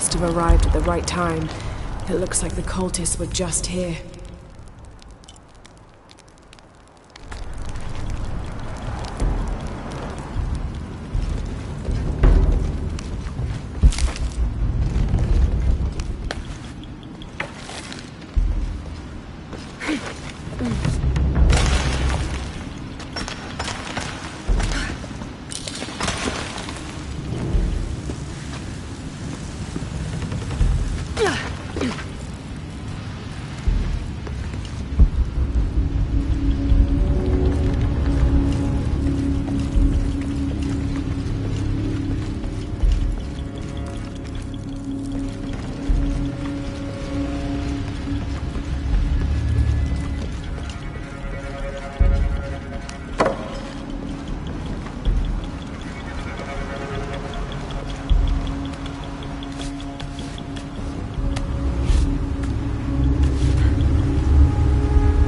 must have arrived at the right time. It looks like the cultists were just here.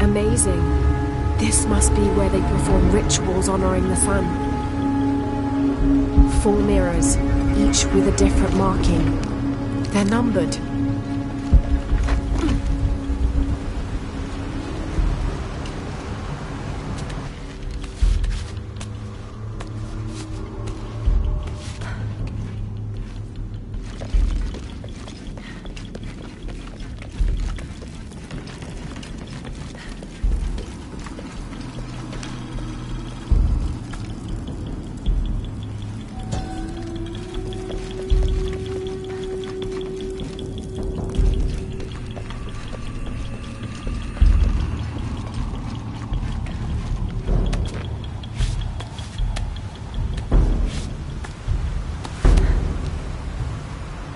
Amazing. This must be where they perform rituals honoring the sun. 4 mirrors, each with a different marking. They're numbered.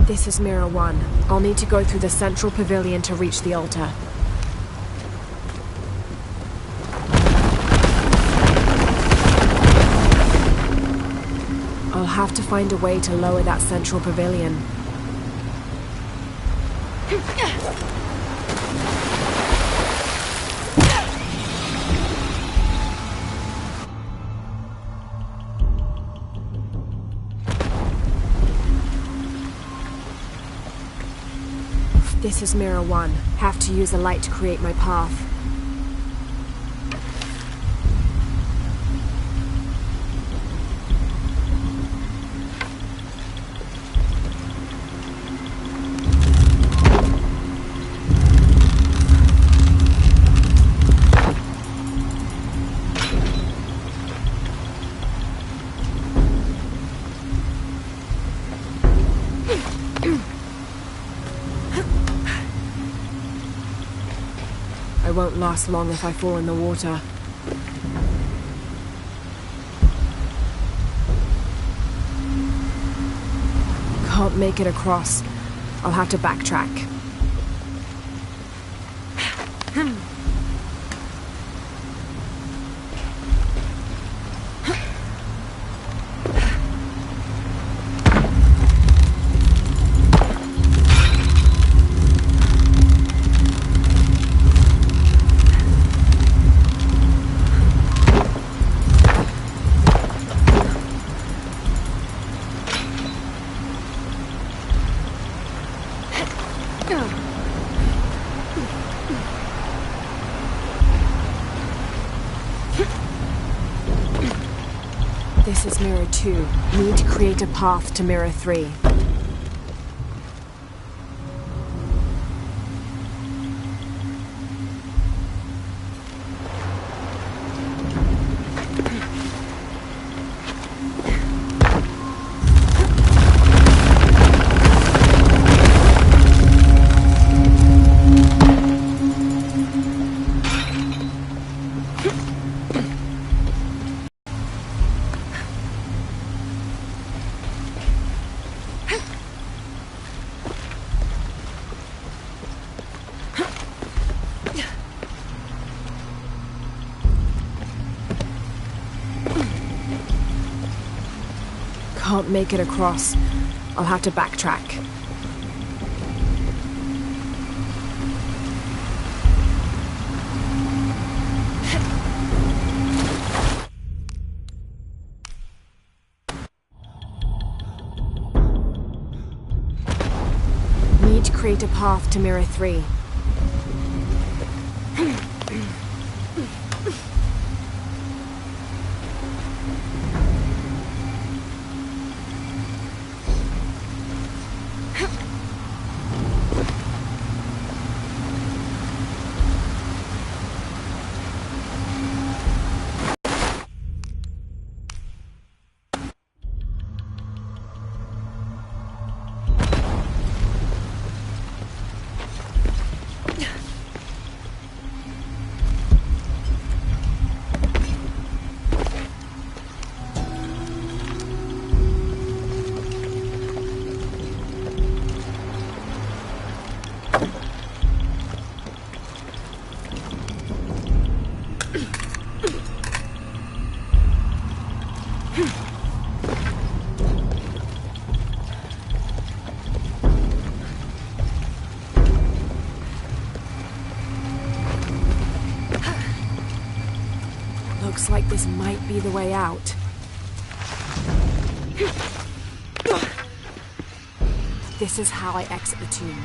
This is Mirror 1. I'll need to go through the central pavilion to reach the altar. I'll have to find a way to lower that central pavilion. This is Mirror 1. Have to use the light to create my path. I won't last long if I fall in the water. Can't make it across. I'll have to backtrack. This is Mirror 2. Need to create a path to Mirror 3. Can't make it across. I'll have to backtrack. Need to create a path to Mirror 3. Looks like this might be the way out. This is how I exit the tomb.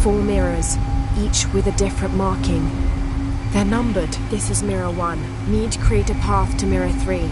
Four mirrors, each with a different marking. They're numbered. This is Mirror 1. Need to create a path to Mirror 3.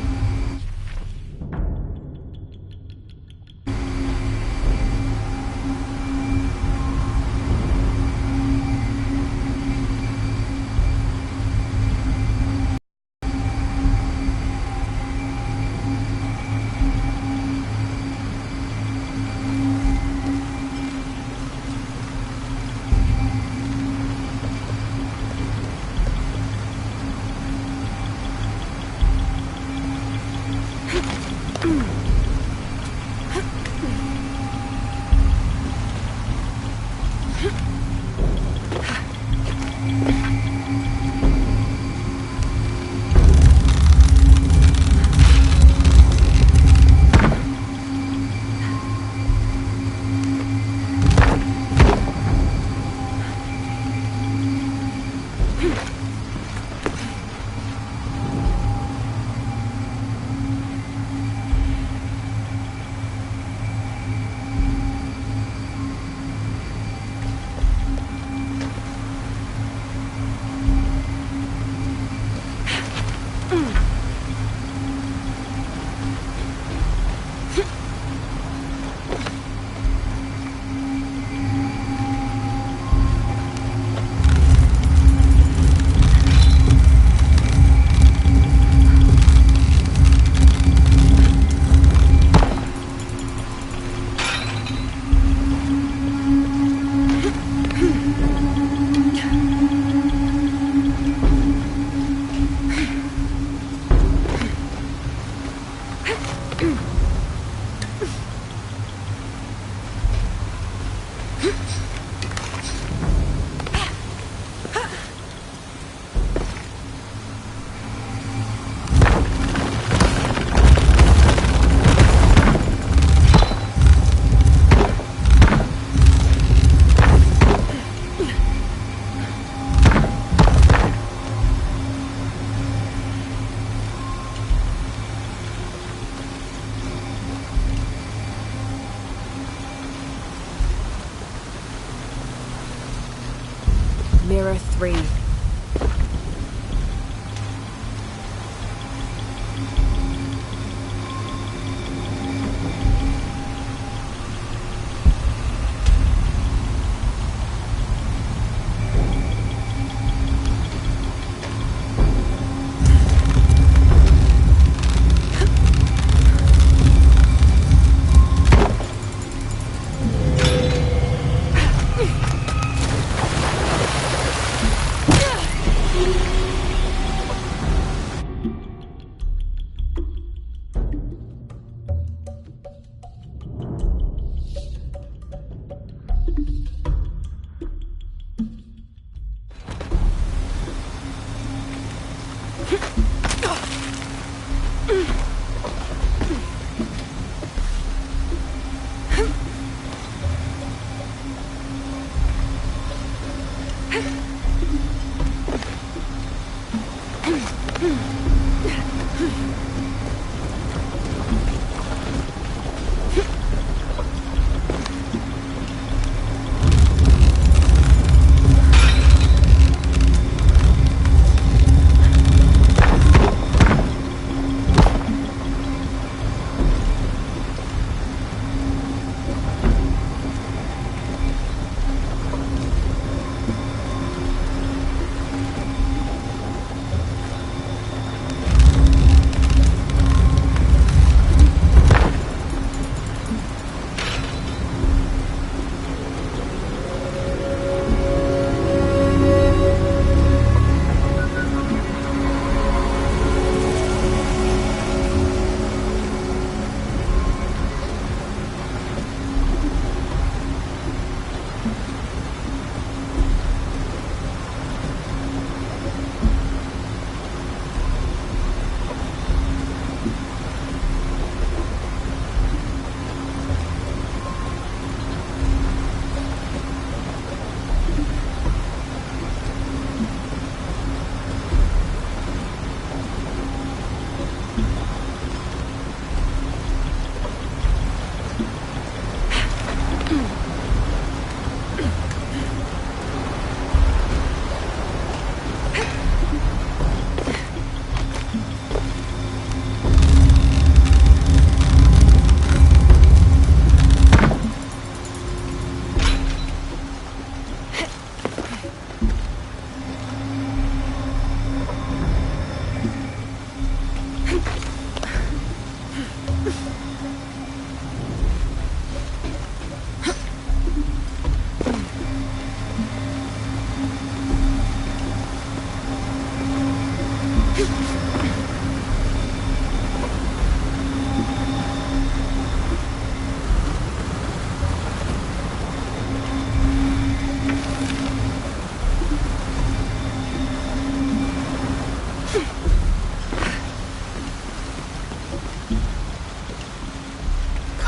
Mirror 3.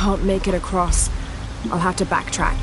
Can't make it across. I'll have to backtrack.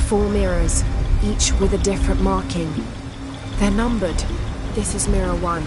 Four mirrors, each with a different marking. They're numbered. This is mirror 1.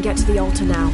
Get to the altar now.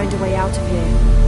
Find a way out of here.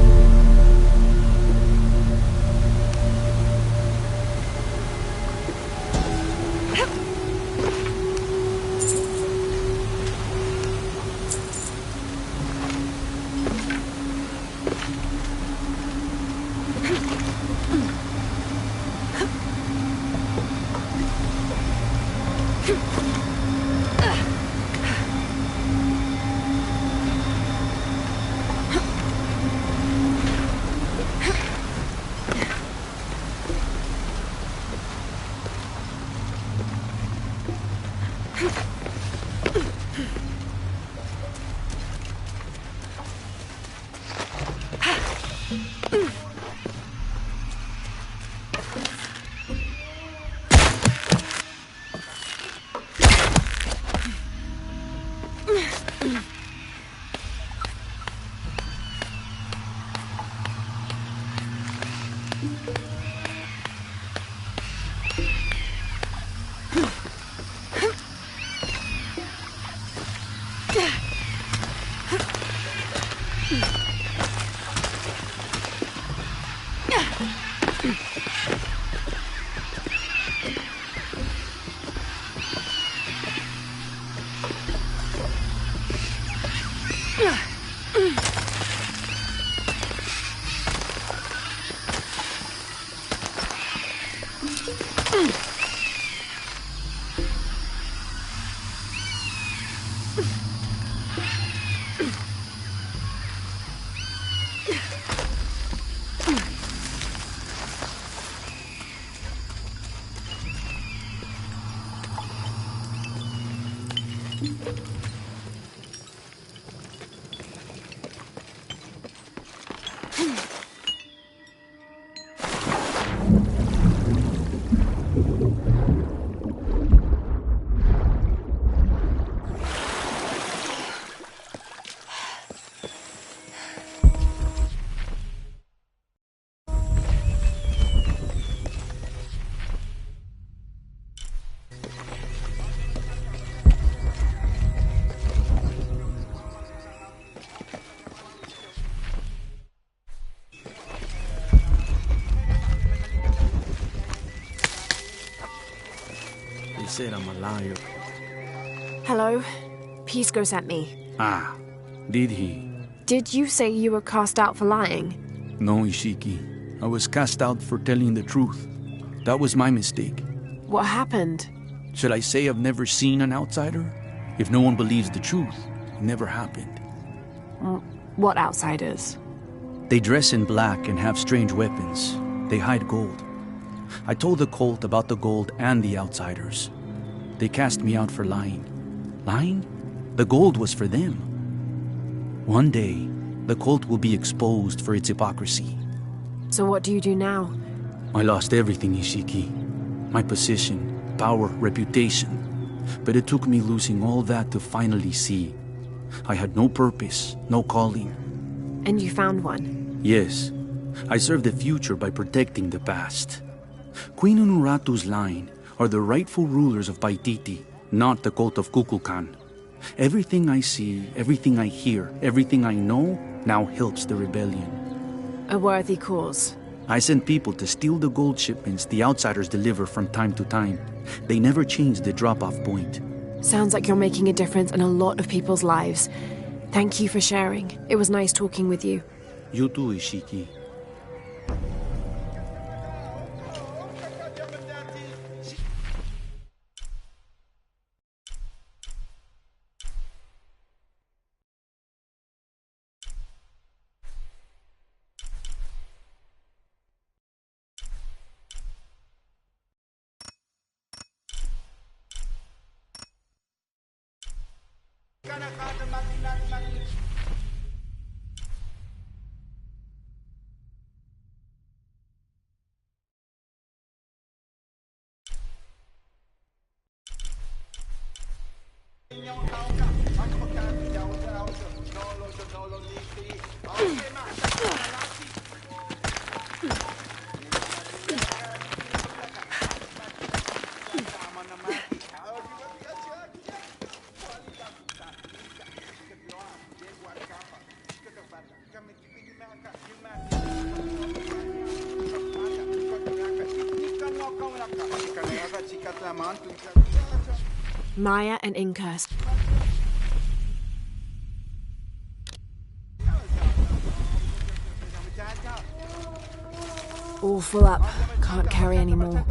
They said I'm a liar. Hello? Pisco sent me. Ah, did he? Did you say you were cast out for lying? No, Ishiki. I was cast out for telling the truth. That was my mistake. What happened? Should I say I've never seen an outsider? If no one believes the truth, it never happened. What outsiders? They dress in black and have strange weapons. They hide gold. I told the cult about the gold and the outsiders. They cast me out for lying. Lying? The gold was for them. One day, the cult will be exposed for its hypocrisy. So what do you do now? I lost everything, Ishiki. My position, power, reputation. But it took me losing all that to finally see. I had no purpose, no calling. And you found one? Yes. I serve the future by protecting the past. Queen Unuratu's line are the rightful rulers of Paititi, not the cult of Kukulkan. Everything I see, everything I hear, everything I know now helps the rebellion. A worthy cause. I send people to steal the gold shipments the outsiders deliver from time to time. They never change the drop-off point. Sounds like you're making a difference in a lot of people's lives. Thank you for sharing. It was nice talking with you. You too, Ishiki. Maya and Inkas. All full up. Can't carry anymore.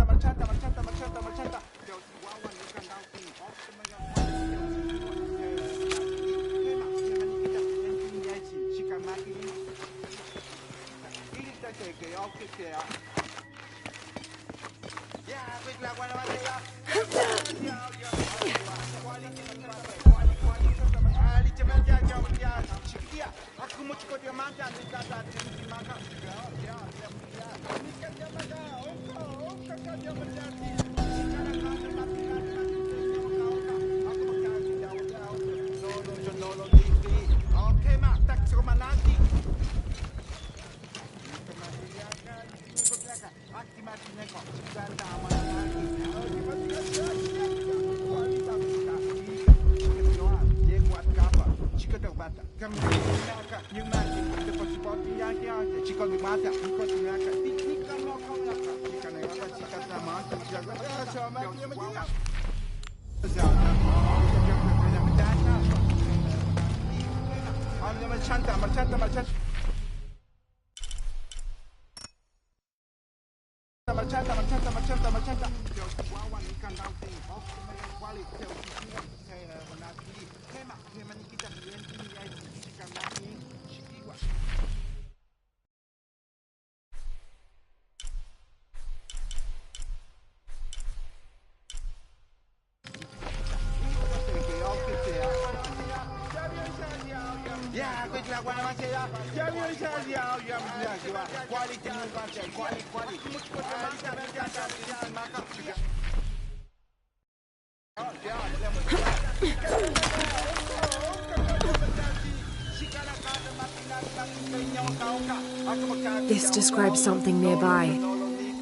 This describes something nearby.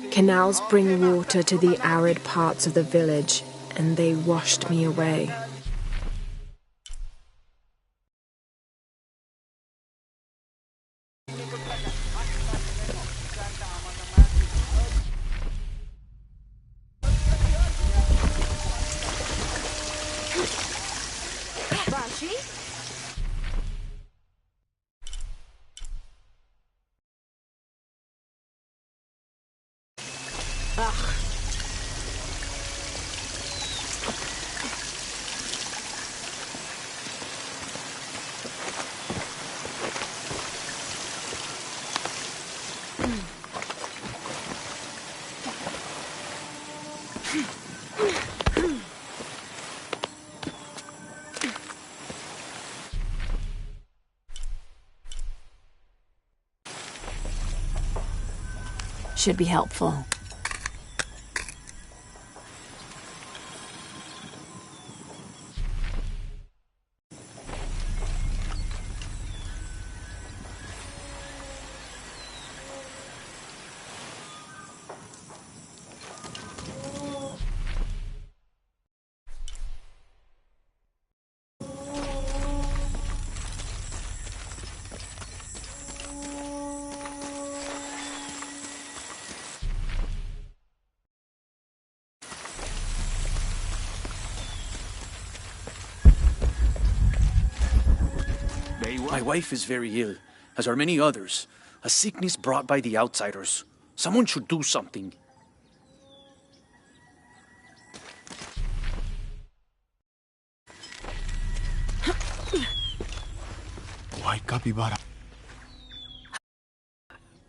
Canals bring water to the arid parts of the village, and they washed me away. Should be helpful. My wife is very ill, as are many others. A sickness brought by the outsiders. Someone should do something. White capybara.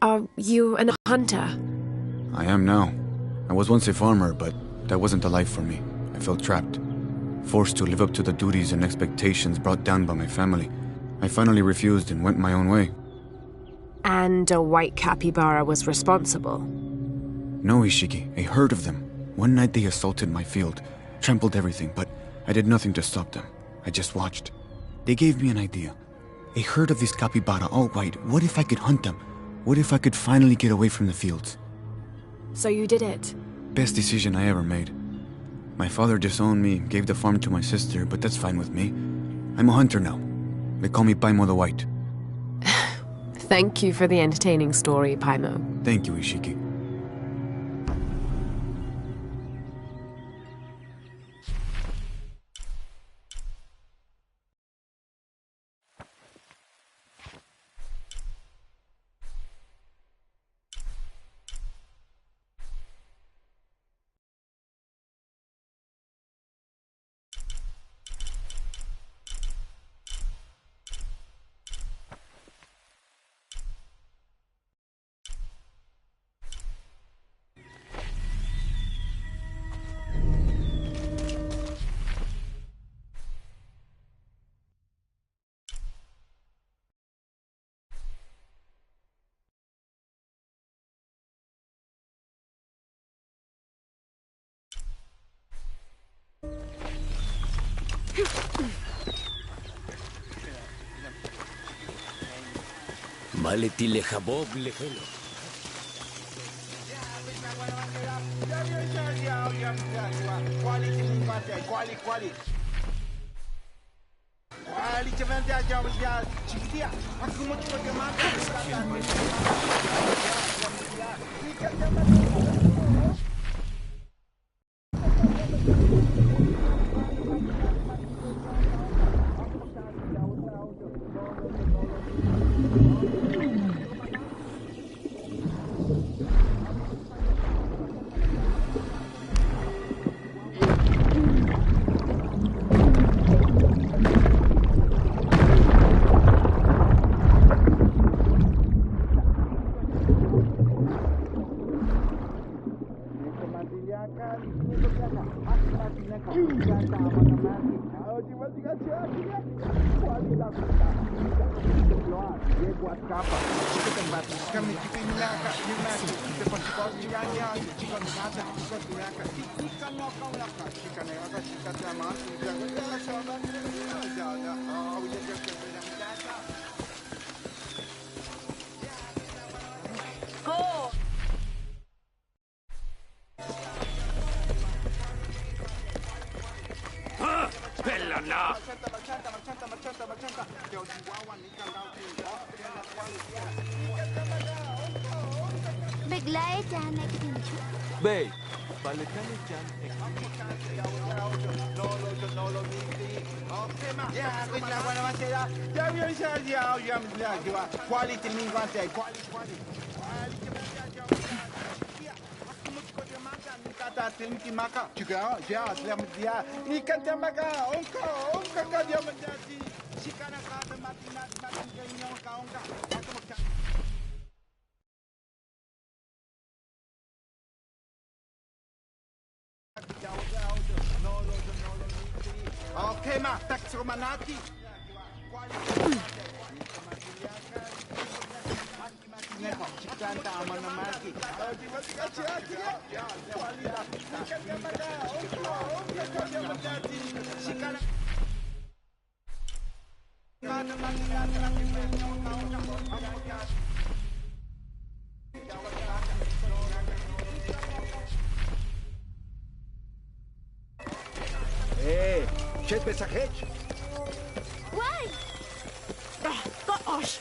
Are you a hunter? I am now. I was once a farmer, but that wasn't the life for me. I felt trapped. Forced to live up to the duties and expectations brought down by my family. I finally refused and went my own way. And a white capybara was responsible? No, Ishiki. A herd of them. One night they assaulted my field, trampled everything, but I did nothing to stop them. I just watched. They gave me an idea. A herd of these capybara, all white. What if I could hunt them? What if I could finally get away from the fields? So you did it? Best decision I ever made. My father disowned me, gave the farm to my sister, but that's fine with me. I'm a hunter now. They call me Paimo the White. Thank you for the entertaining story, Paimo. Thank you, Ishiki. Maletile Habob Lehelo. Bella no! بگلای جهنک اینجا Bey, baletane can Okay, ma, tak romanati. Hey, c'è pesachech? وای Gosh!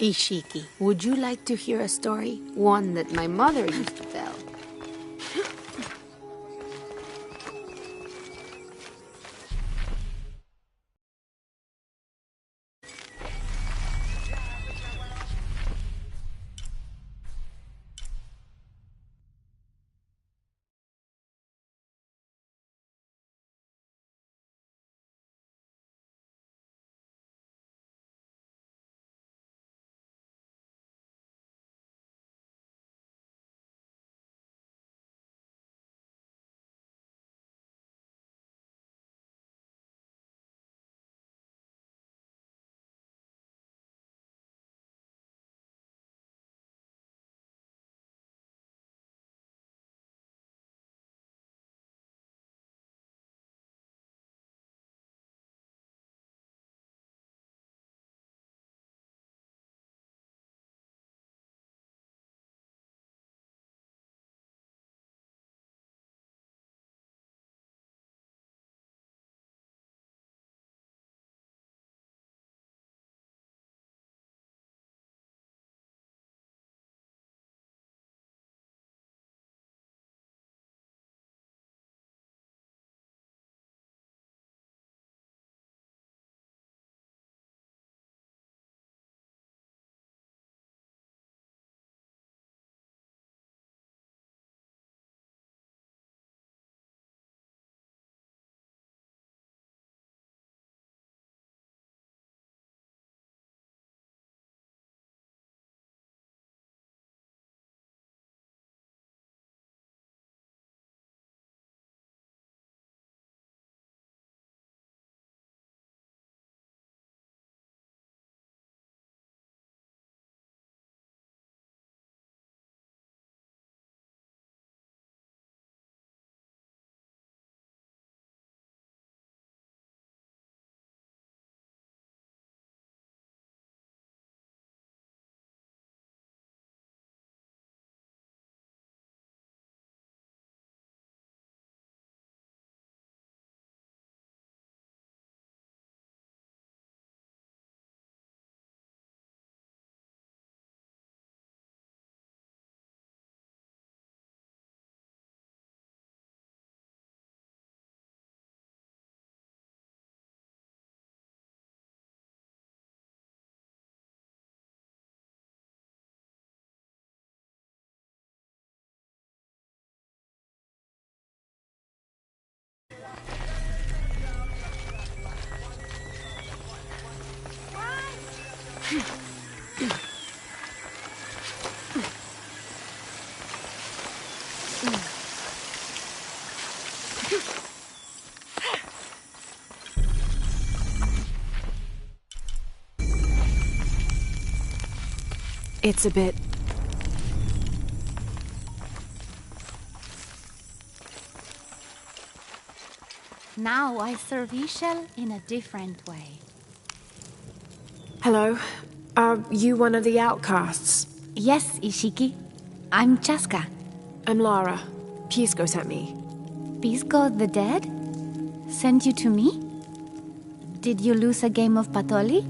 Ishiki, would you like to hear a story? One that my mother used to tell. It's a bit... Now I serve Ishel in a different way. Hello? Are you one of the outcasts? Yes, Ishiki. I'm Chaska. I'm Lara. Pisco sent me. Pisco the dead? Sent you to me? Did you lose a game of Patoli?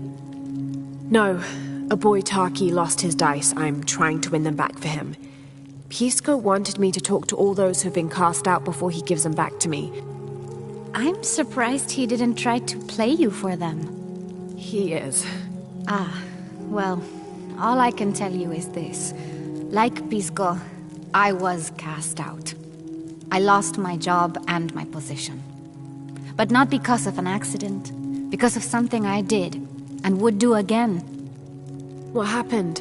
No. A boy Taki lost his dice. I'm trying to win them back for him. Pisco wanted me to talk to all those who've been cast out before he gives them back to me. I'm surprised he didn't try to play you for them. He is. Ah, well, all I can tell you is this. Like Pisco, I was cast out. I lost my job and my position. But not because of an accident, because of something I did, and would do again. What happened?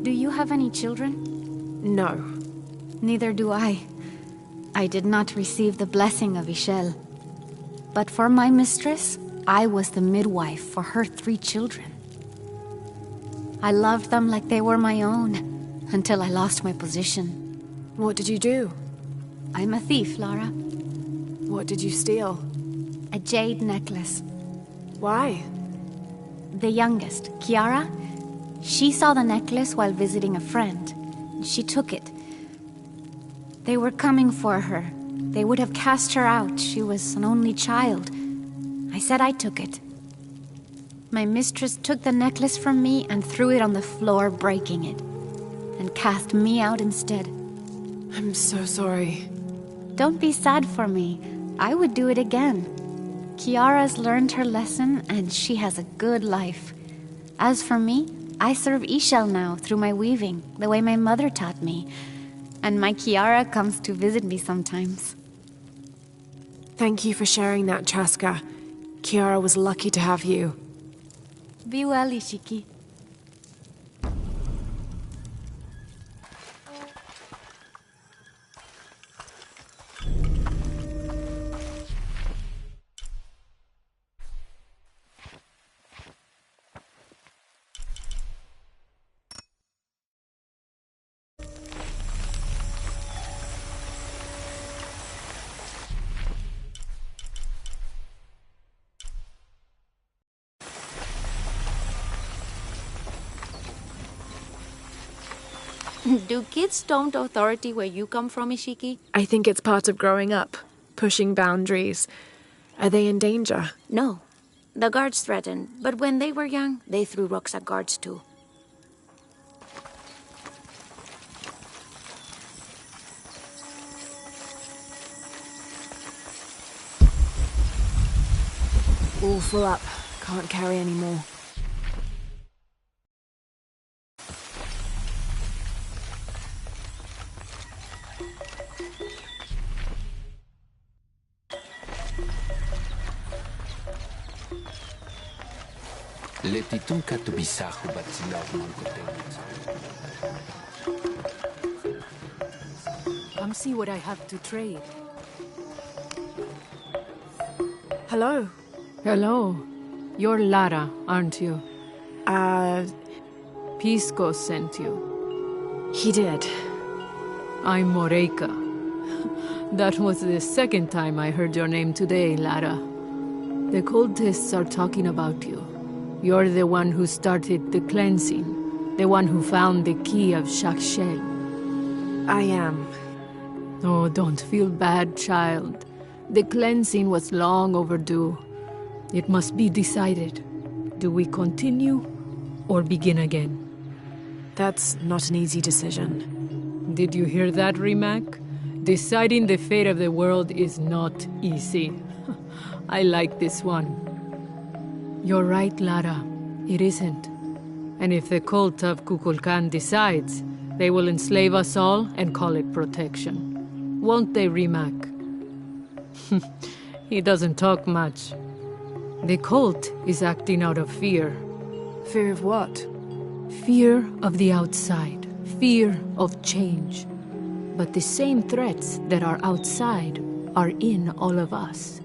Do you have any children? No. Neither do I. I did not receive the blessing of Ishel. But for my mistress, I was the midwife for her 3 children. I loved them like they were my own, until I lost my position. What did you do? I'm a thief, Lara. What did you steal? A jade necklace. Why? The youngest, Kiara, she saw the necklace while visiting a friend. She took it. They were coming for her. They would have cast her out. She was an only child. I said I took it. My mistress took the necklace from me and threw it on the floor, breaking it, and cast me out instead. I'm so sorry. Don't be sad for me. I would do it again. Kiara's learned her lesson, and she has a good life. As for me, I serve Ishel now through my weaving, the way my mother taught me. And my Kiara comes to visit me sometimes. Thank you for sharing that, Chaska. Kiara was lucky to have you. Be well, Ishiki. Do kids don't authority where you come from, Ishiki? I think it's part of growing up, pushing boundaries. Are they in danger? No. The guards threaten, but when they were young, they threw rocks at guards too. All full up. Can't carry any more. Letitun katubisahu batsilaw malkotenit. Come see what I have to trade. Hello. Hello. You're Lara, aren't you? Pisco sent you. He did. I'm Moreika. That was the second time I heard your name today, Lara. The cultists are talking about you. You're the one who started the cleansing, the one who found the key of Shakshel. I am. Oh, don't feel bad, child. The cleansing was long overdue. It must be decided. Do we continue or begin again? That's not an easy decision. Did you hear that, Rimac? Deciding the fate of the world is not easy. I like this one. You're right, Lara. It isn't. And if the cult of Kukulkan decides, they will enslave us all and call it protection. Won't they, Rimac? He doesn't talk much. The cult is acting out of fear. Fear of what? Fear of the outside, fear of change. But the same threats that are outside are in all of us.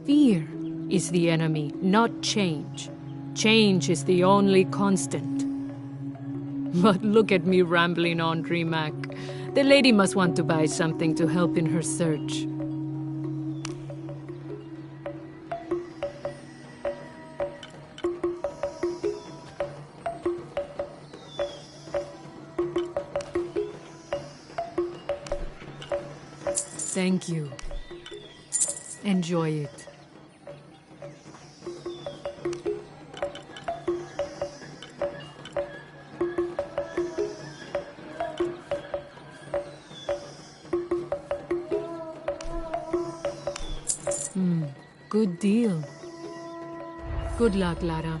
Fear is the enemy, not change. Change is the only constant. But look at me rambling on, Rimac. The lady must want to buy something to help in her search. Thank you. Enjoy it. Good deal. Good luck, Lara.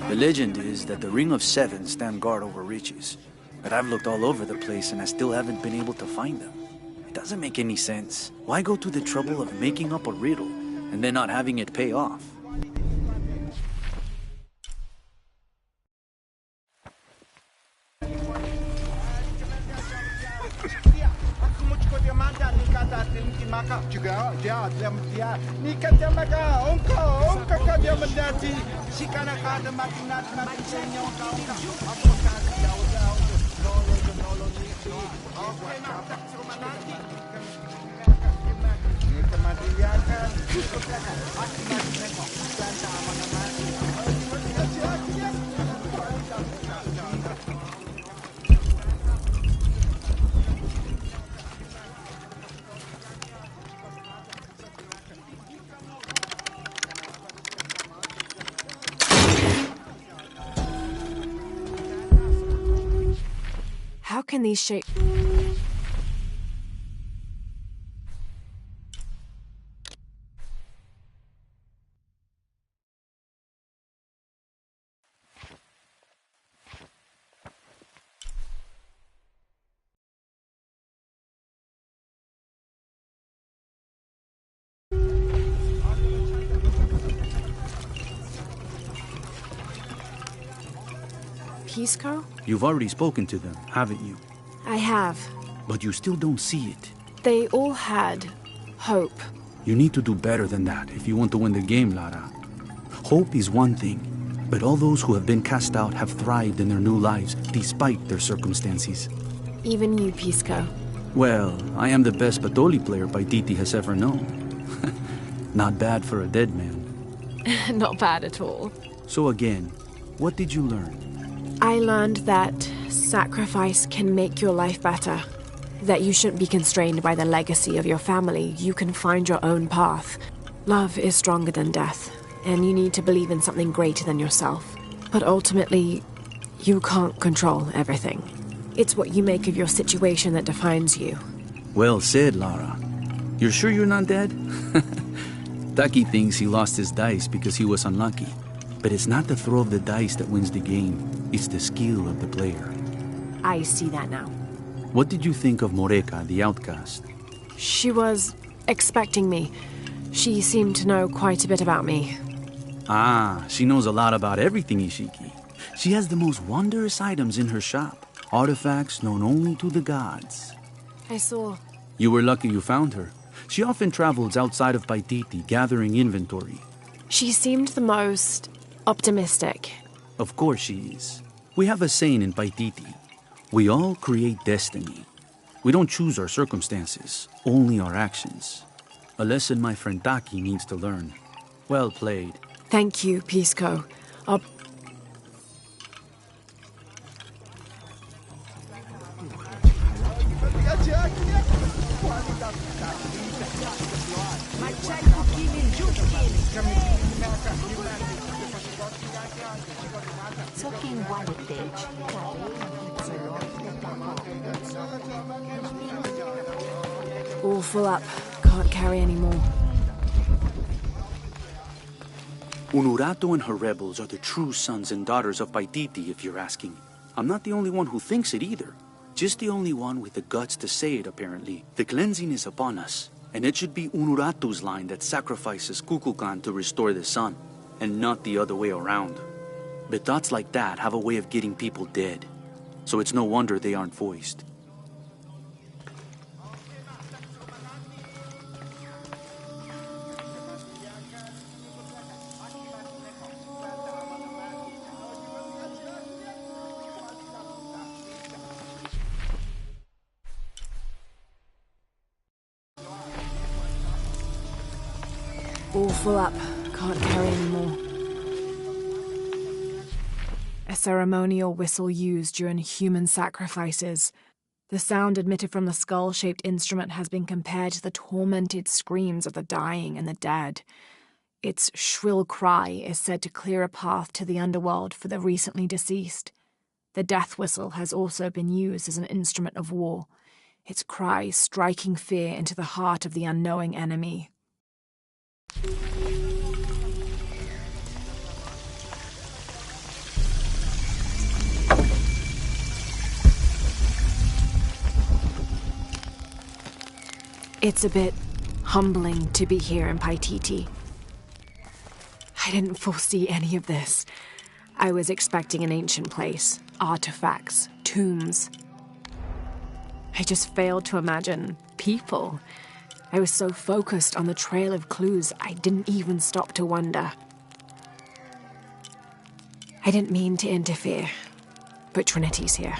The legend is that the Ring of Seven stand guard over riches. But I've looked all over the place and I still haven't been able to find them. It doesn't make any sense. Why go to the trouble of making up a riddle and then not having it pay off? How can these shape... Pisco? You've already spoken to them, haven't you? I have. But you still don't see it. They all had hope. You need to do better than that if you want to win the game, Lara. Hope is one thing, but all those who have been cast out have thrived in their new lives despite their circumstances. Even you, Pisco. Well, I am the best Batoli player pt4 has ever known. Not bad for a dead man. Not bad at all. So again, what did you learn? I learned that sacrifice can make your life better. That you shouldn't be constrained by the legacy of your family. You can find your own path. Love is stronger than death, and you need to believe in something greater than yourself. But ultimately, you can't control everything. It's what you make of your situation that defines you. Well said, Lara. You're sure you're not dead? Taki thinks he lost his dice because he was unlucky. But it's not the throw of the dice that wins the game. It's the skill of the player. I see that now. What did you think of Moreka, the outcast? She was expecting me. She seemed to know quite a bit about me. Ah, she knows a lot about everything, Ishiki. She has the most wondrous items in her shop. Artifacts known only to the gods. I saw. You were lucky you found her. She often travels outside of pt4 gathering inventory. She seemed the most optimistic. Of course she is. We have a saying in pt4. We all create destiny. We don't choose our circumstances, only our actions. A lesson my friend Taki needs to learn. Well played. Thank you, Pisco. All full up. Can't carry any more. Unurato and her rebels are the true sons and daughters of Paititi, if you're asking. I'm not the only one who thinks it either. Just the only one with the guts to say it, apparently. The cleansing is upon us, and it should be Unuratu's line that sacrifices Kukulkan to restore the sun, and not the other way around. But thoughts like that have a way of getting people dead, so it's no wonder they aren't voiced. All full up. Can't carry any more. A ceremonial whistle used during human sacrifices. The sound emitted from the skull-shaped instrument has been compared to the tormented screams of the dying and the dead. Its shrill cry is said to clear a path to the underworld for the recently deceased. The death whistle has also been used as an instrument of war, its cry striking fear into the heart of the unknowing enemy. It's a bit humbling to be here in Paititi. I didn't foresee any of this. I was expecting an ancient place, artifacts, tombs. I just failed to imagine people. I was so focused on the trail of clues, I didn't even stop to wonder. I didn't mean to interfere, but Trinity's here.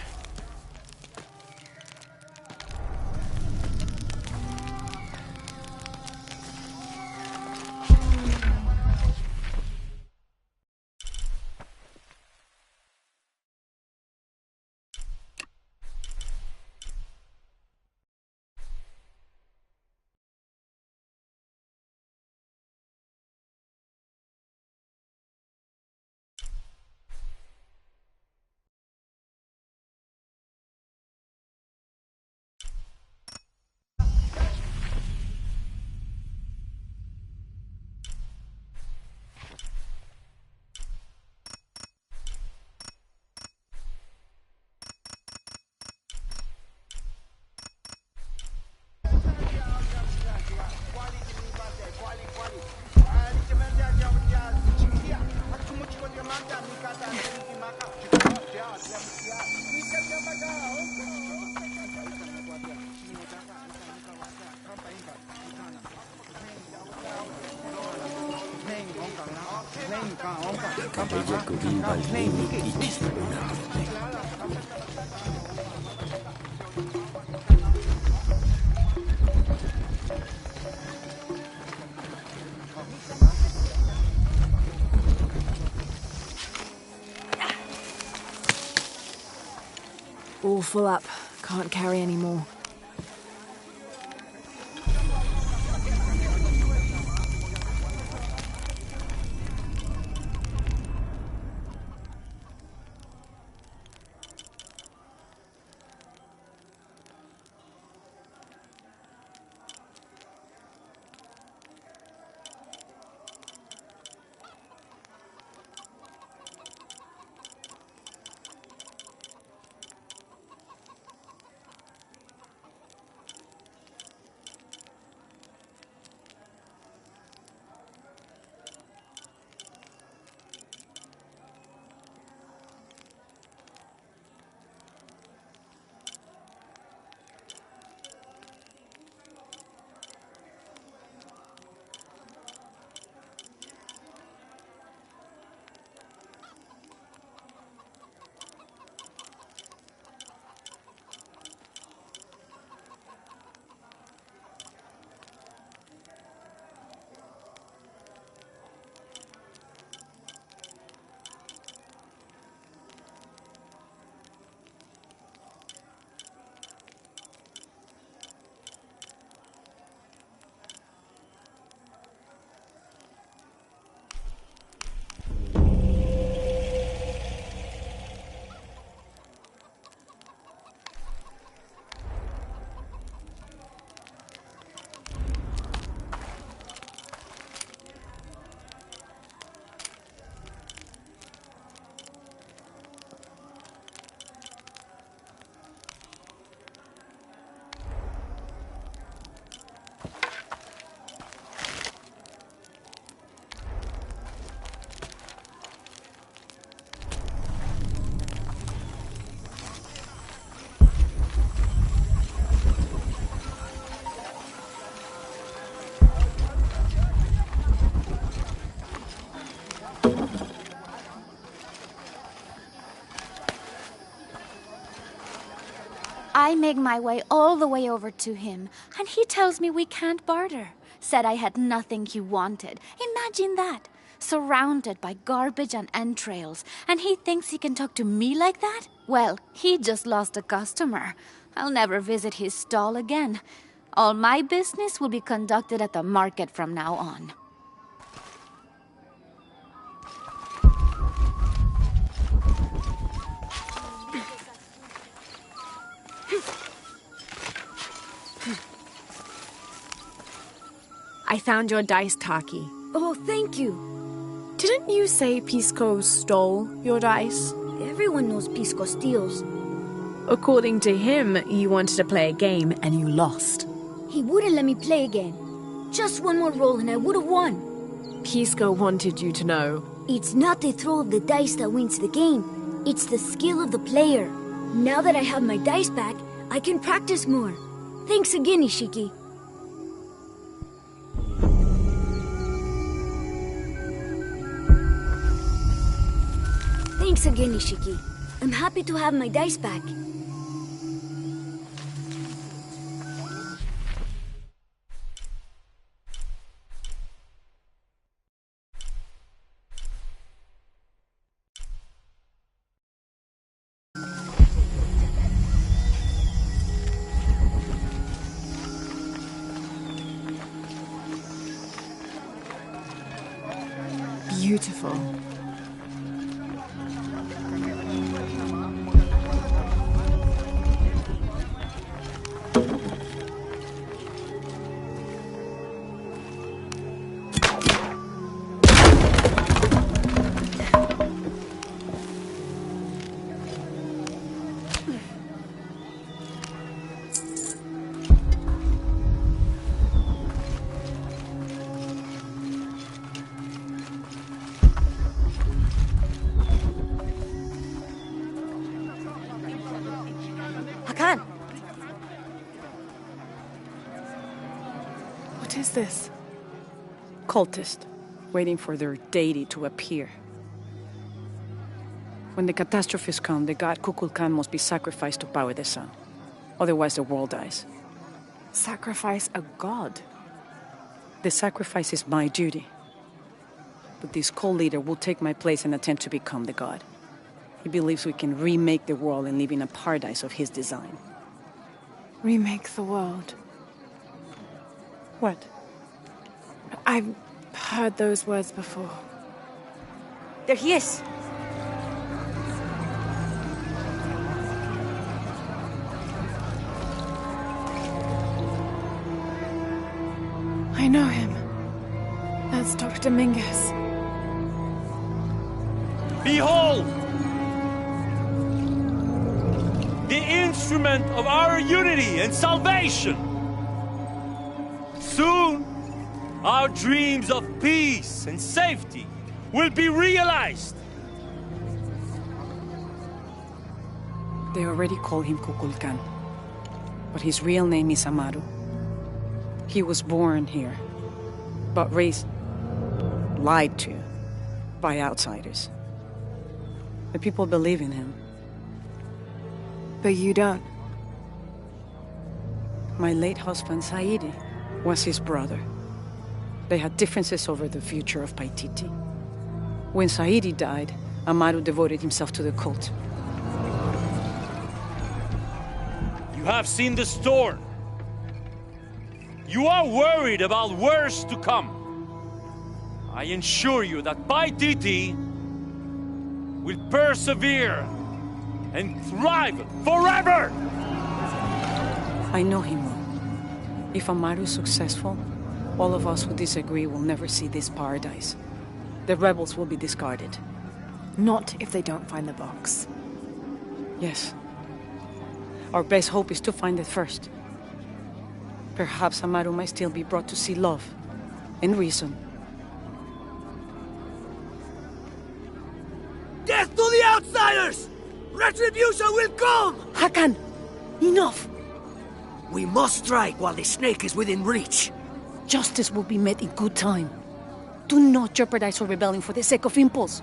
All full up. Can't carry any more. I make my way all the way over to him, and he tells me we can't barter. Said I had nothing he wanted. Imagine that. Surrounded by garbage and entrails, and he thinks he can talk to me like that? Well, he just lost a customer. I'll never visit his stall again. All my business will be conducted at the market from now on. I found your dice, Taki. Oh, thank you. Didn't you say Pisco stole your dice? Everyone knows Pisco steals. According to him, you wanted to play a game and you lost. He wouldn't let me play again. Just one more roll and I would have won. Pisco wanted you to know. It's not the throw of the dice that wins the game. It's the skill of the player. Now that I have my dice back, I can practice more. Thanks again, Ishiki. Thanks again, Ishiki. I'm happy to have my dice back. Beautiful. What is this? Cultist, waiting for their deity to appear. When the catastrophes come, the god Kukulkan must be sacrificed to power the sun. Otherwise the world dies. Sacrifice a god? The sacrifice is my duty. But this cult leader will take my place and attempt to become the god. He believes we can remake the world and live in a paradise of his design. Remake the world? What? I've heard those words before. There he is. I know him. That's Dr. Mingus. Behold! The instrument of our unity and salvation! Soon, our dreams of peace and safety will be realized! They already call him Kukulkan, but his real name is Amaru. He was born here, but raised, lied to, by outsiders. The people believe in him. But you don't. My late husband, Saidi, was his brother. They had differences over the future of Paititi. When Saidi died, Amaru devoted himself to the cult. You have seen the storm. You are worried about worse to come. I assure you that Paititi will persevere and thrive forever! I know him well. If Amaru is successful, all of us who disagree will never see this paradise. The rebels will be discarded. Not if they don't find the box. Yes. Our best hope is to find it first. Perhaps Amaru might still be brought to see love and reason. Death to the outsiders! Retribution will come! Hakan! Enough! We must strike while the snake is within reach. Justice will be met in good time. Do not jeopardize our rebellion for the sake of impulse.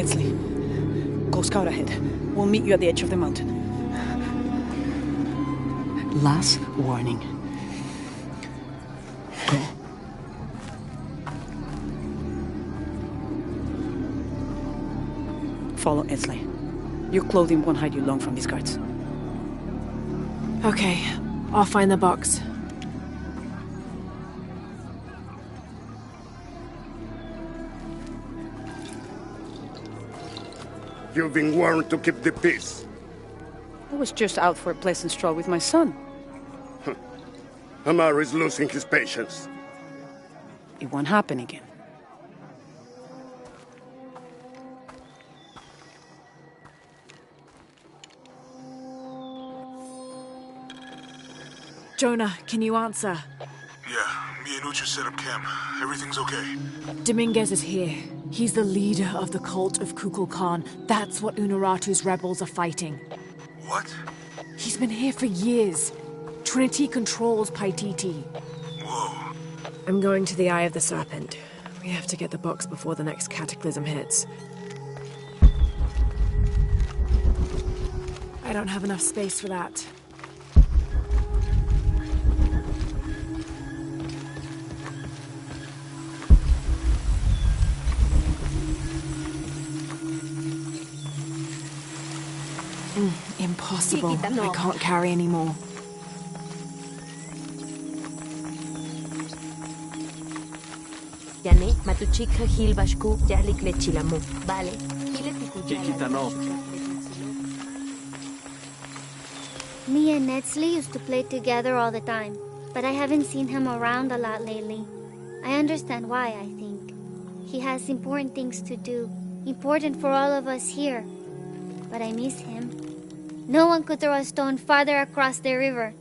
Edsley. Go scout ahead. We'll meet you at the edge of the mountain. Last warning. Go. Follow Edsley. Your clothing won't hide you long from these guards. Okay, I'll find the box. You've been warned to keep the peace. I was just out for a pleasant stroll with my son. Amaru is losing his patience. It won't happen again. Jonah, can you answer? Yeah, me and Ucha set up camp. Everything's okay. Dominguez is here. He's the leader of the cult of Kukulkan. That's what Unuratu's rebels are fighting. What? He's been here for years. Trinity controls Paititi. Whoa. I'm going to the Eye of the Serpent. We have to get the box before the next cataclysm hits. I don't have enough space for that. Impossible. I can't carry anymore. Yane, matuchika hilbashku yalik lechilamu. Vale. Me and Nedsley used to play together all the time, but I haven't seen him around a lot lately. I understand why, I think. He has important things to do, important for all of us here. But I miss him. No one could throw a stone farther across the river.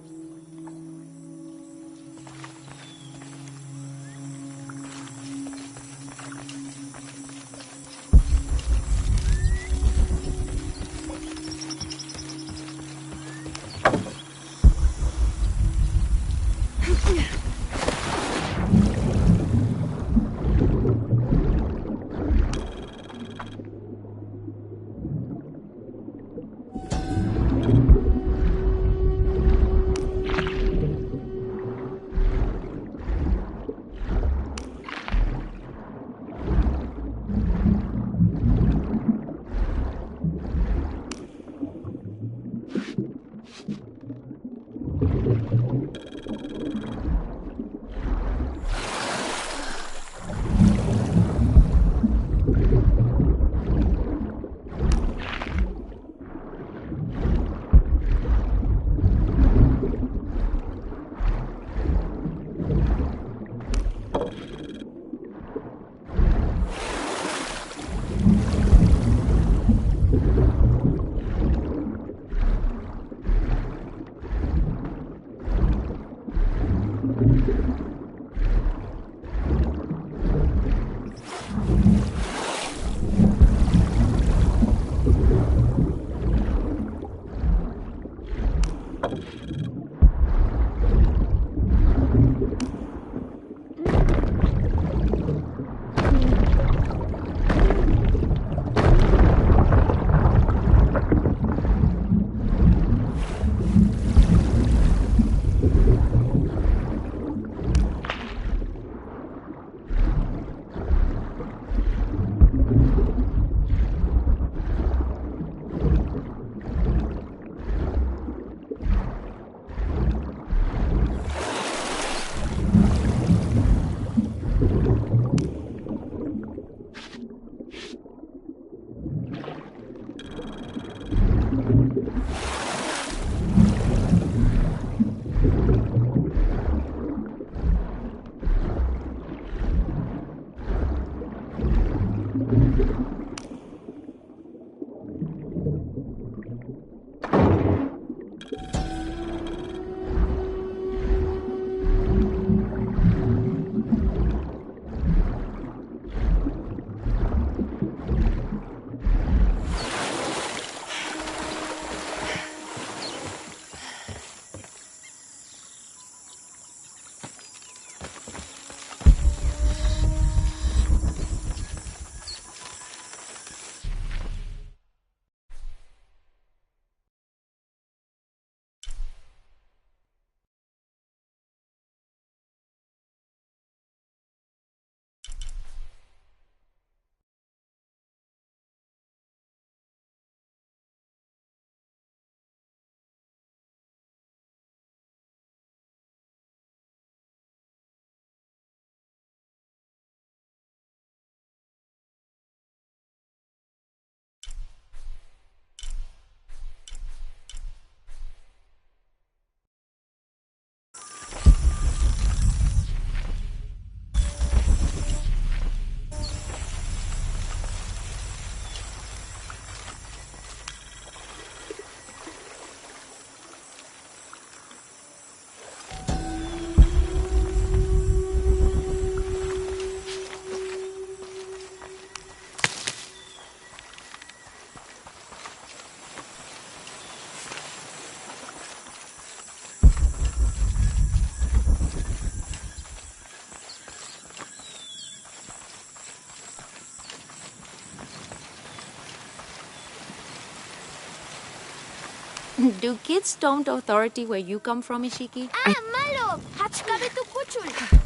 Do kids don't authority where you come from, Ishiki? Malo! Hachkabe tu kuchul!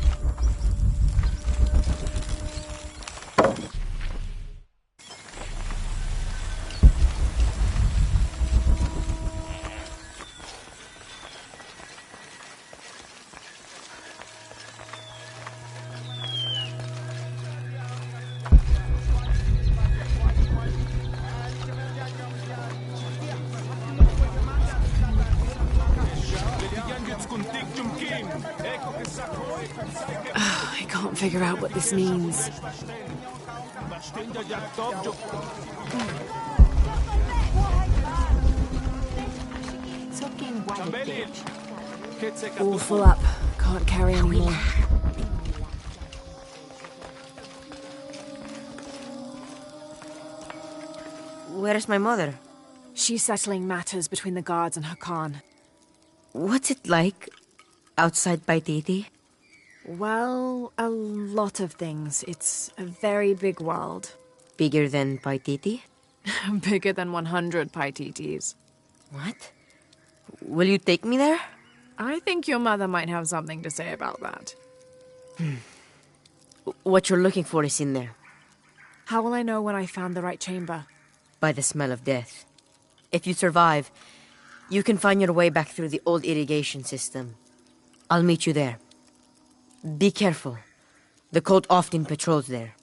I can't figure out what this means. All full up. Can't carry anymore. Where's my mother? She's settling matters between the guards and her Khan. What's it like outside Paititi? Well, a lot of things. It's a very big world. Bigger than Paititi? Bigger than 100 Paititis. What? Will you take me there? I think your mother might have something to say about that. What you're looking for is in there. How will I know when I found the right chamber? By the smell of death. If you survive, you can find your way back through the old irrigation system. I'll meet you there. Be careful. The cult often patrols there.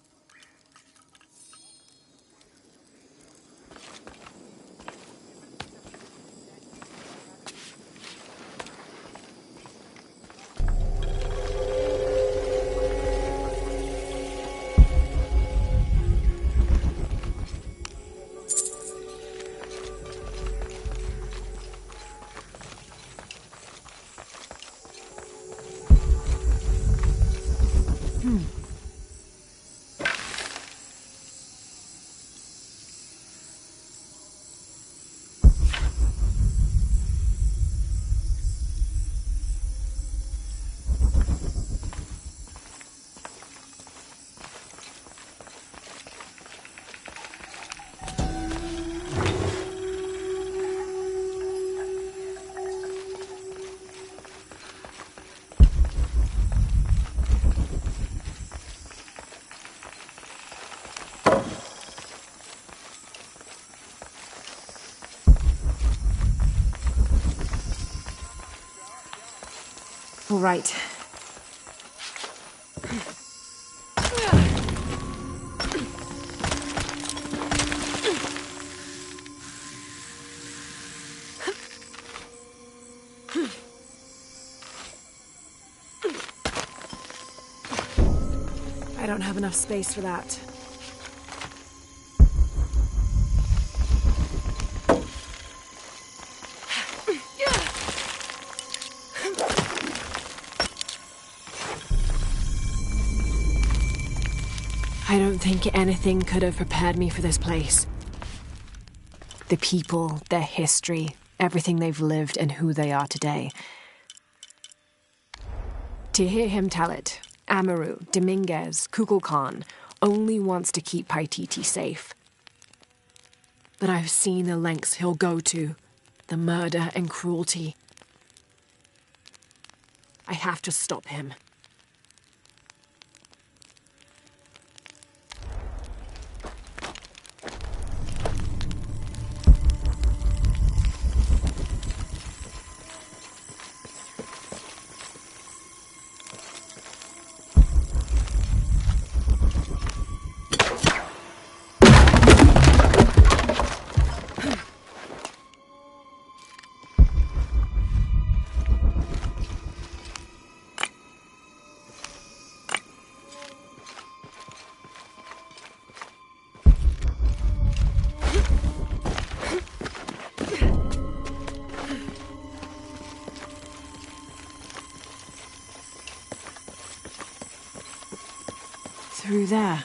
All right. I don't have enough space for that. I don't think anything could have prepared me for this place. The people, their history, everything they've lived and who they are today. To hear him tell it, Amaru, Dominguez, Kukulkan only wants to keep Paititi safe. But I've seen the lengths he'll go to, the murder and cruelty. I have to stop him. Through there.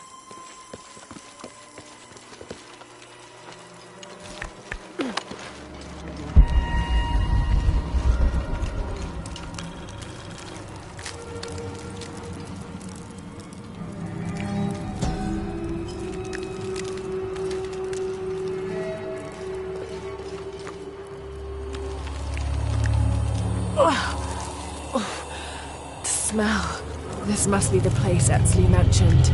smell. This must be the place Etzli mentioned.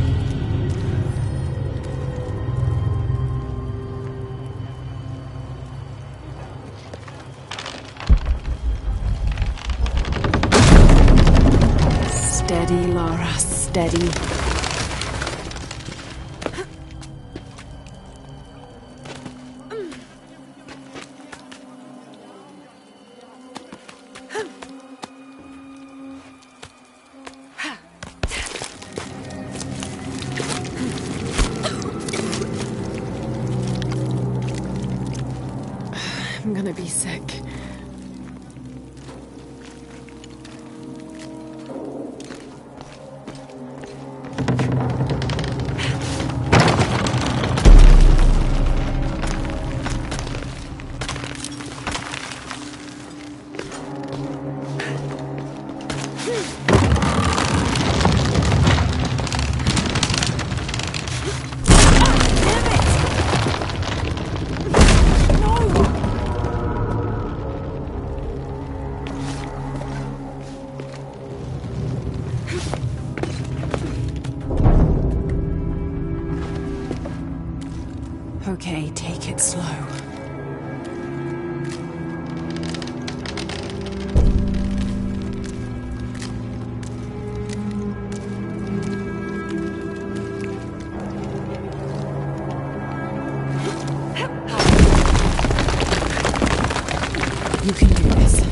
Steady, Lara, steady. I'm gonna be sick. Okay, take it slow. You can do this.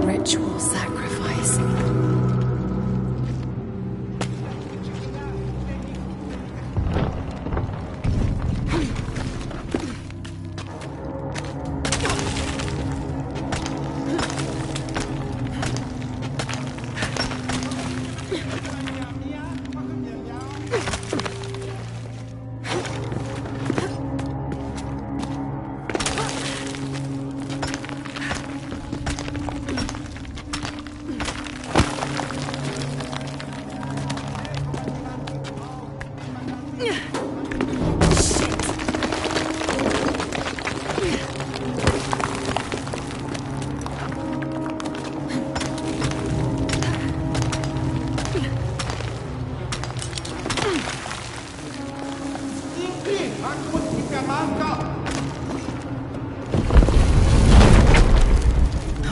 Ritual sacrifice.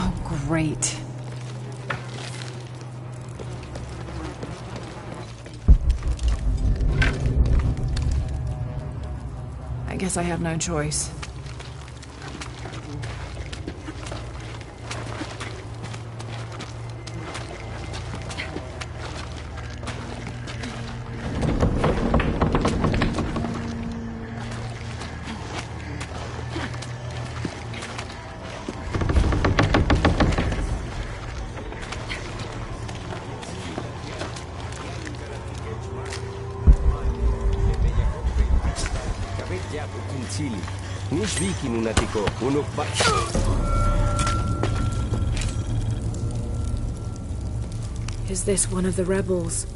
Oh, great. I guess I have no choice. Is this one of the rebels?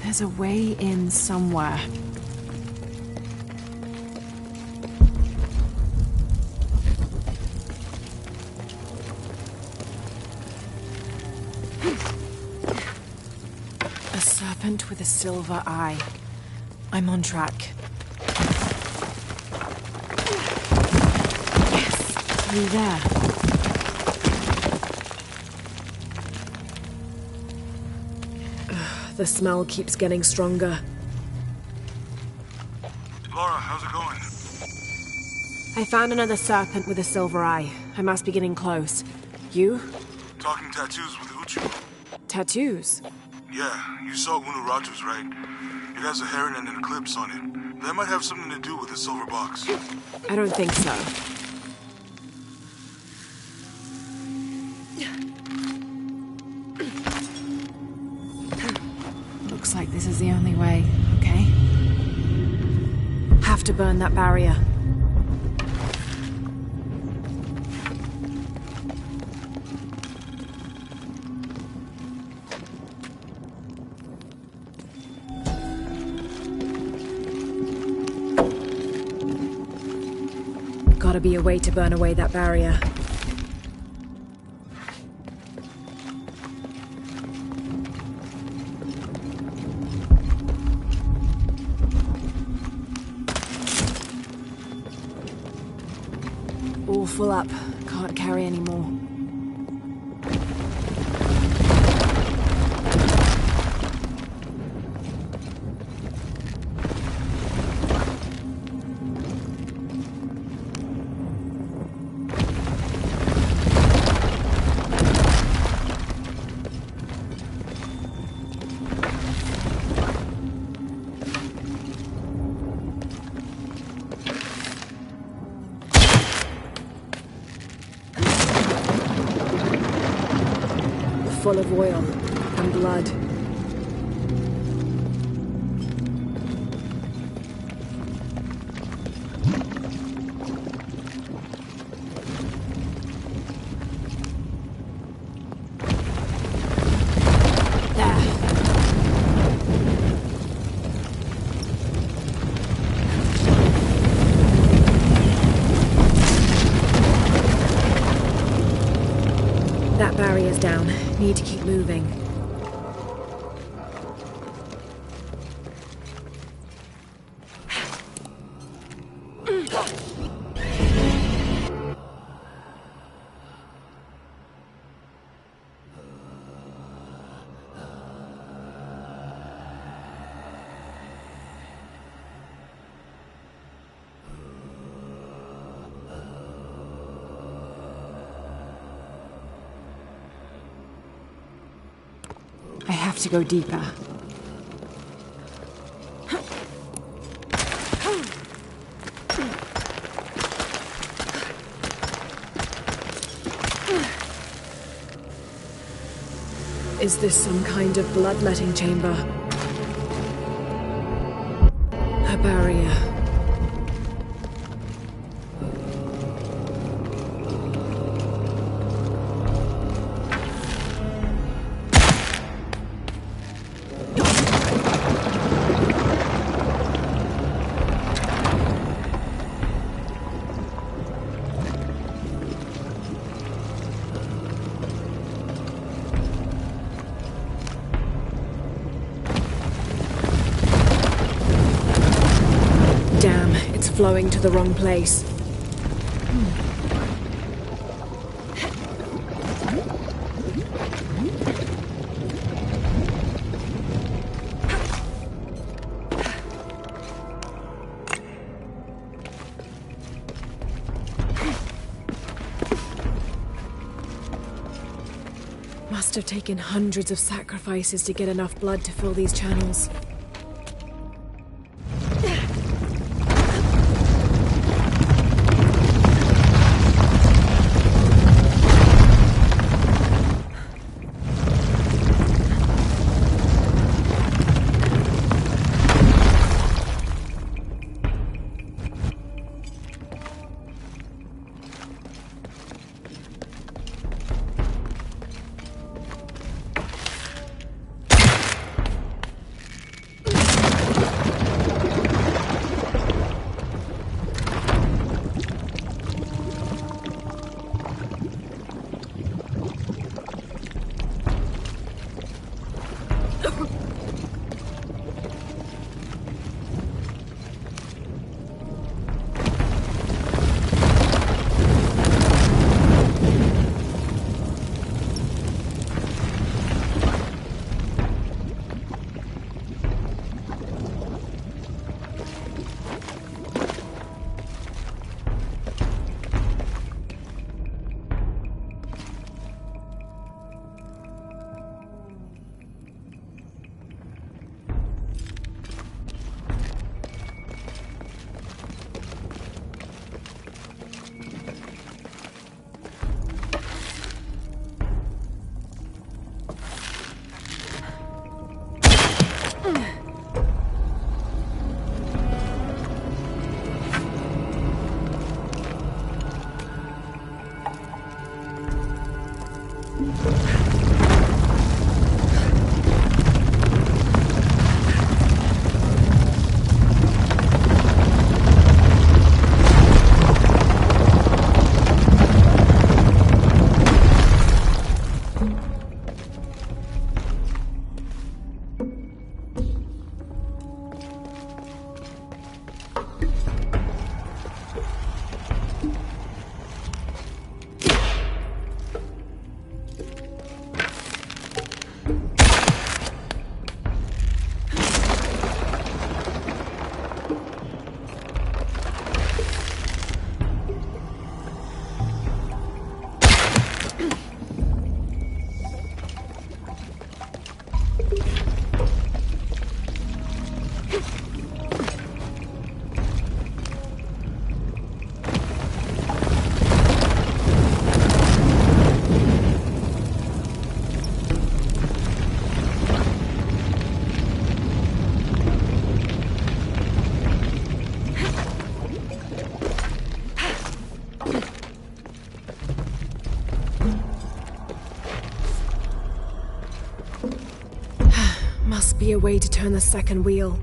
There's a way in somewhere. A serpent with a silver eye. I'm on track. Through there. Ugh, the smell keeps getting stronger. Laura, how's it going? I found another serpent with a silver eye. I must be getting close. You? Talking tattoos with Uchu. Tattoos? Yeah, you saw Unuratu's, right? It has a heron and an eclipse on it. That might have something to do with the silver box. I don't think so. Looks like this is the only way, okay? Have to burn that barrier. gotta be a way to burn away that barrier. All full up. Can't carry any more. Full of oil and blood. That barrier's down. Need to keep moving. I have to go deeper. Is this some kind of bloodletting chamber? A barrier. Flowing to the wrong place. Must have taken hundreds of sacrifices to get enough blood to fill these channels. be a way to turn the second wheel.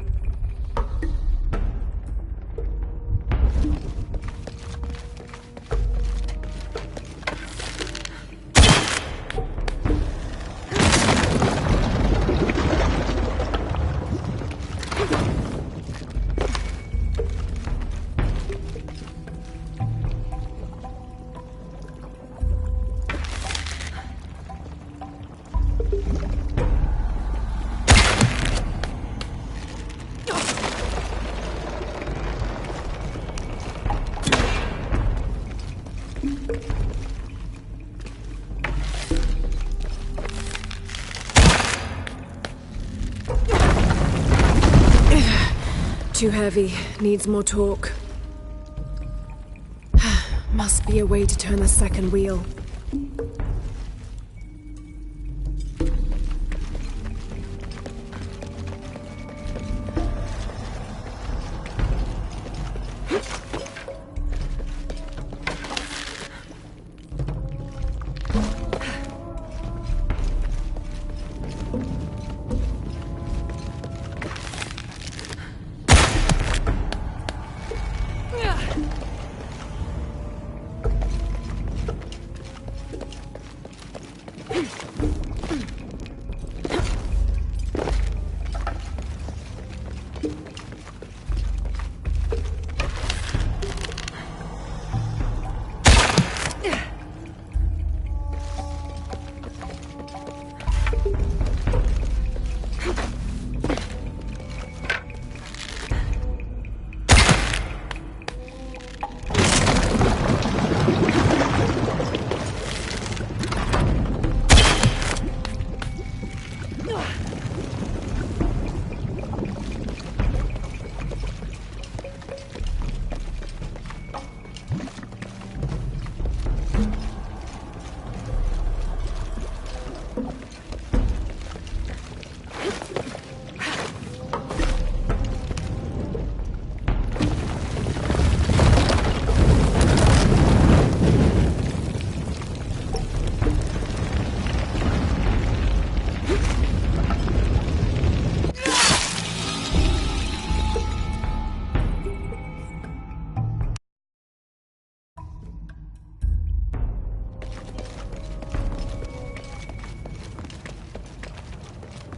Too heavy. Needs more torque. Must be a way to turn the second wheel.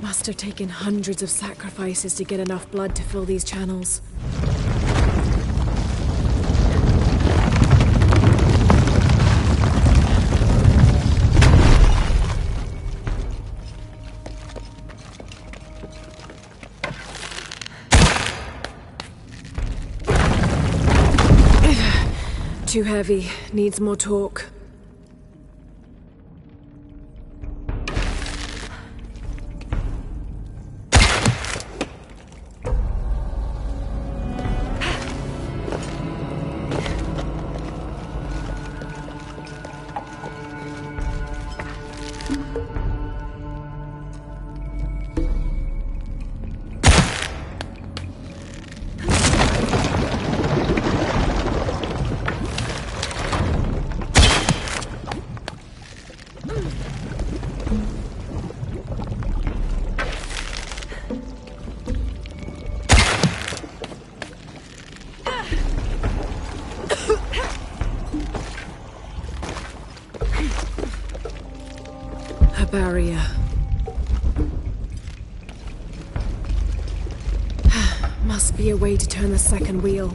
Must have taken hundreds of sacrifices to get enough blood to fill these channels. Too heavy. Needs more torque. A barrier. Must be a way to turn the second wheel.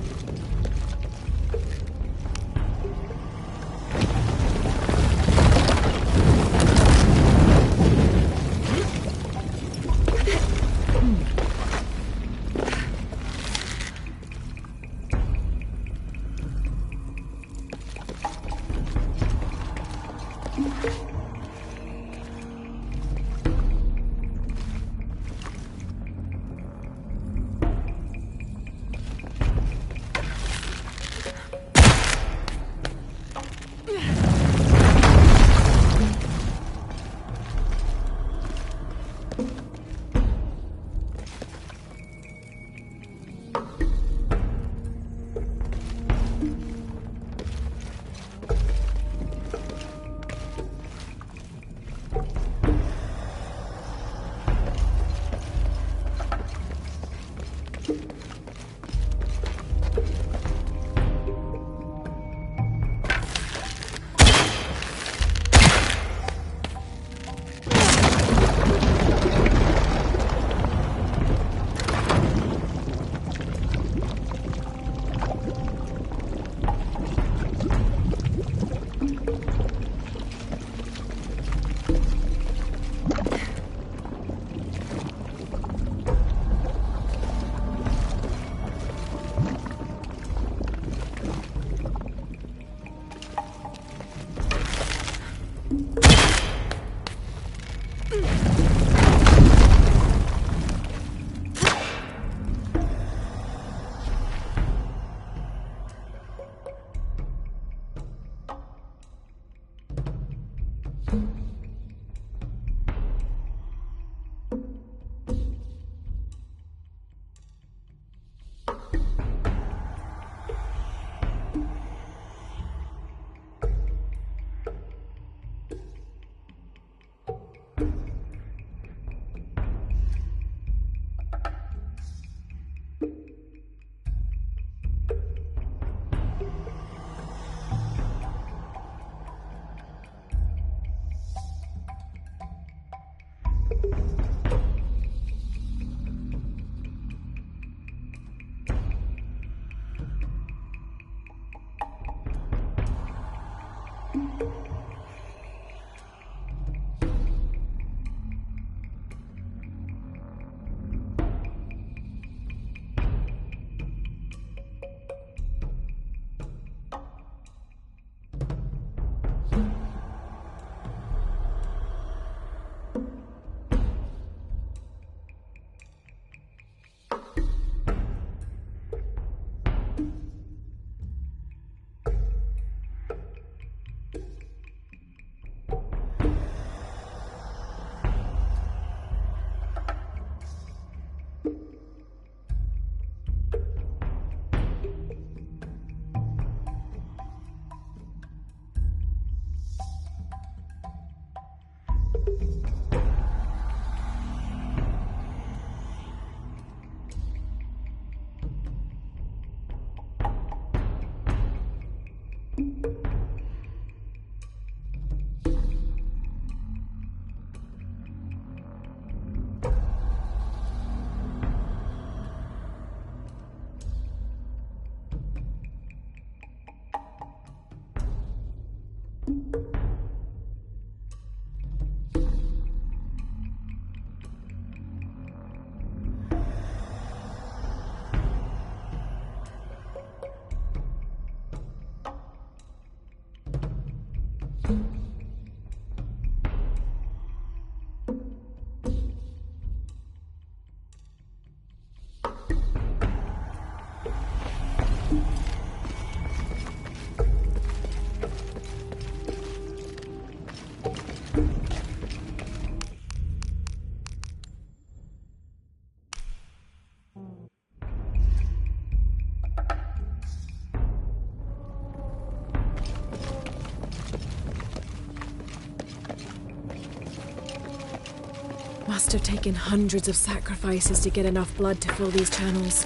Must have taken hundreds of sacrifices to get enough blood to fill these channels.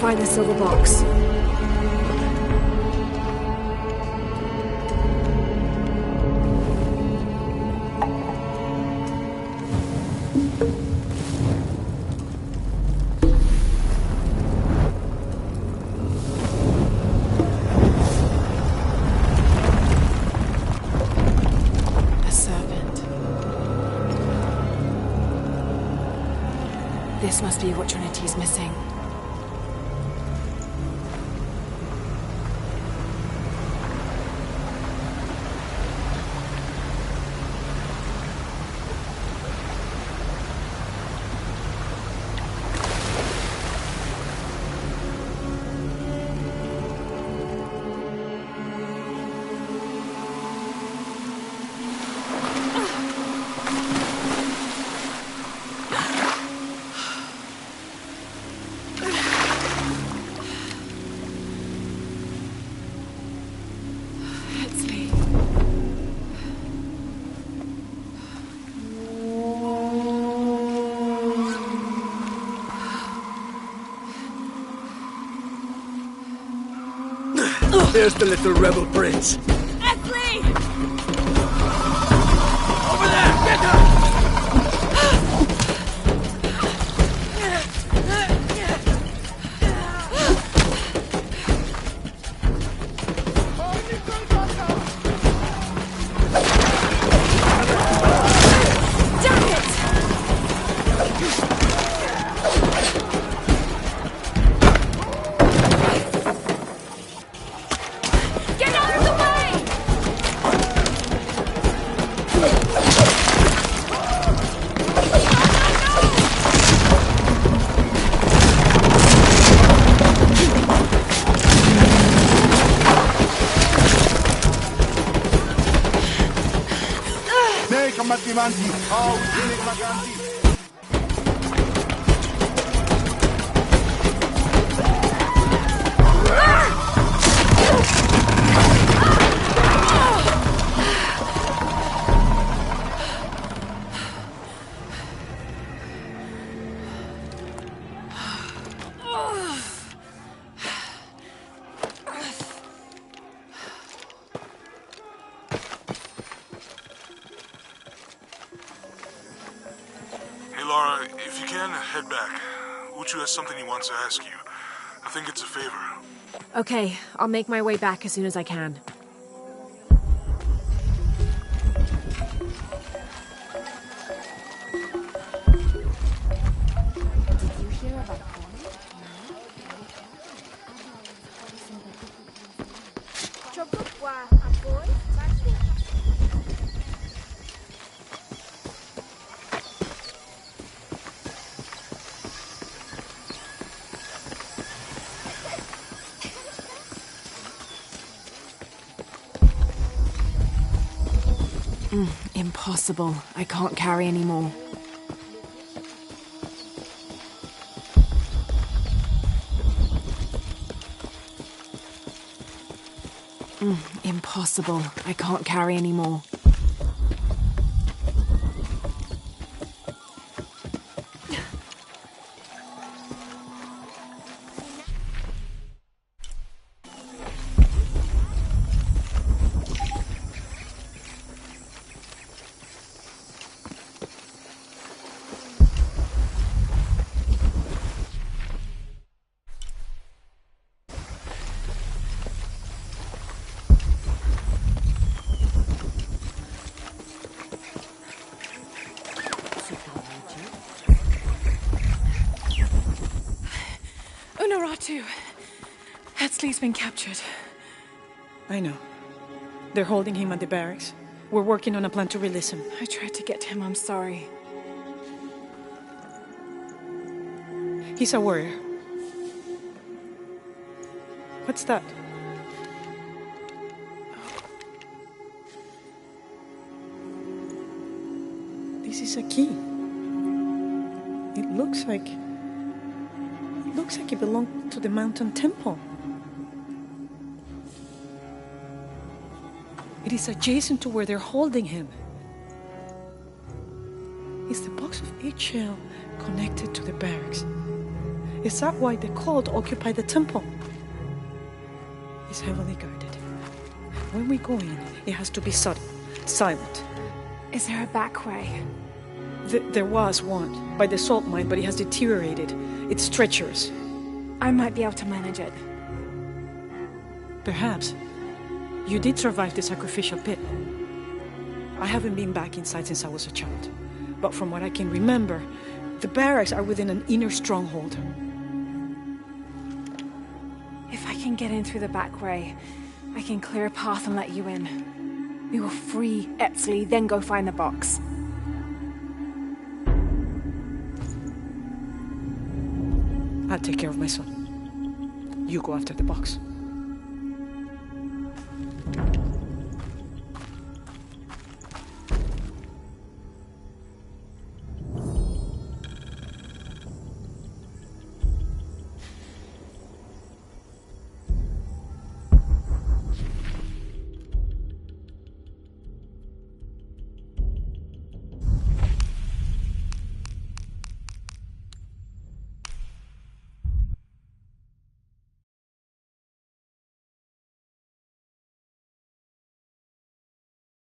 Find the silver box. A serpent. This must be what Trinity's missing. There's the little rebel prince. Esley! Over there! Get her! Damn it! Hey, Laura, if you can, head back. Uchu has something he wants to ask you. I think it's a favor. Okay, I'll make my way back as soon as I can. Impossible. I can't carry anymore. Impossible. I can't carry anymore. Hetzley's been captured. I know. They're holding him at the barracks. We're working on a plan to release him. I tried to get to him, I'm sorry. He's a warrior. What's that? This is a key. It looks like it belonged to the mountain temple. It is adjacent to where they're holding him. Is the box of eggshell connected to the barracks? Is that why the cult occupied the temple? It's heavily guarded. When we go in, it has to be sudden, silent. Is there a back way? There was one, by the salt mine, but it has deteriorated. It's treacherous. I might be able to manage it. Perhaps. You did survive the sacrificial pit. I haven't been back inside since I was a child. But from what I can remember, the barracks are within an inner stronghold. If I can get in through the back way, I can clear a path and let you in. We will free Hetzley, then go find the box. I'll take care of my son. You go after the box.